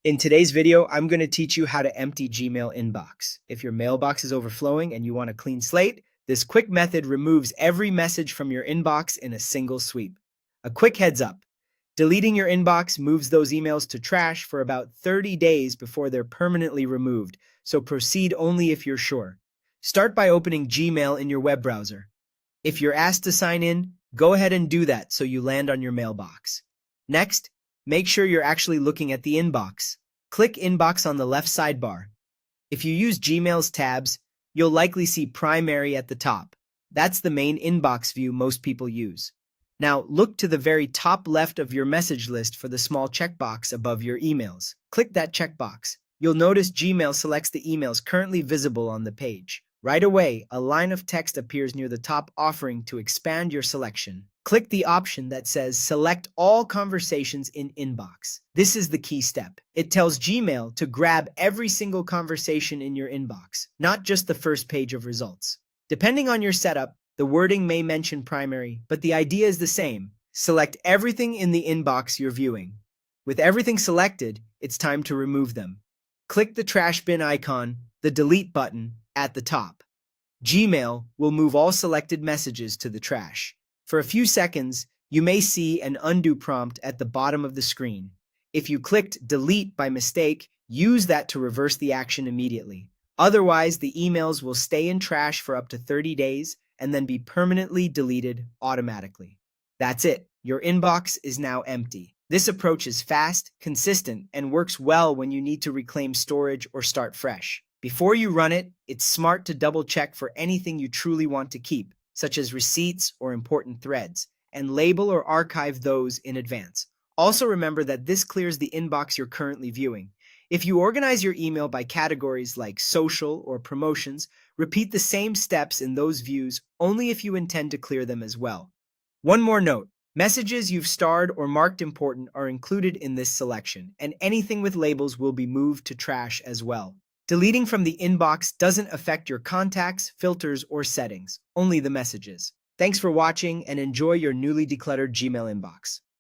In today's video, I'm going to teach you how to empty Gmail inbox. If your mailbox is overflowing and you want a clean slate, this quick method removes every message from your inbox in a single sweep. A quick heads up. Deleting your inbox moves those emails to trash for about 30 days before they're permanently removed, so proceed only if you're sure. Start by opening Gmail in your web browser. If you're asked to sign in, go ahead and do that so you land on your mailbox. Next, make sure you're actually looking at the inbox. Click Inbox on the left sidebar. If you use Gmail's tabs, you'll likely see Primary at the top. That's the main inbox view most people use. Now, look to the very top left of your message list for the small checkbox above your emails. Click that checkbox. You'll notice Gmail selects the emails currently visible on the page. Right away, a line of text appears near the top offering to expand your selection. Click the option that says Select All Conversations in Inbox. This is the key step. It tells Gmail to grab every single conversation in your inbox, not just the first page of results. Depending on your setup, the wording may mention primary, but the idea is the same. Select everything in the inbox you're viewing. With everything selected, it's time to remove them. Click the trash bin icon, the delete button, at the top. Gmail will move all selected messages to the trash. For a few seconds, you may see an undo prompt at the bottom of the screen. If you clicked delete by mistake, use that to reverse the action immediately. Otherwise, the emails will stay in trash for up to 30 days and then be permanently deleted automatically. That's it. Your inbox is now empty. This approach is fast, consistent, and works well when you need to reclaim storage or start fresh. Before you run it, it's smart to double-check for anything you truly want to keep, such as receipts or important threads, and label or archive those in advance. Also remember that this clears the inbox you're currently viewing. If you organize your email by categories like social or promotions, repeat the same steps in those views only if you intend to clear them as well. One more note. Messages you've starred or marked important are included in this selection, and anything with labels will be moved to trash as well. Deleting from the inbox doesn't affect your contacts, filters, or settings, only the messages. Thanks for watching and enjoy your newly decluttered Gmail inbox.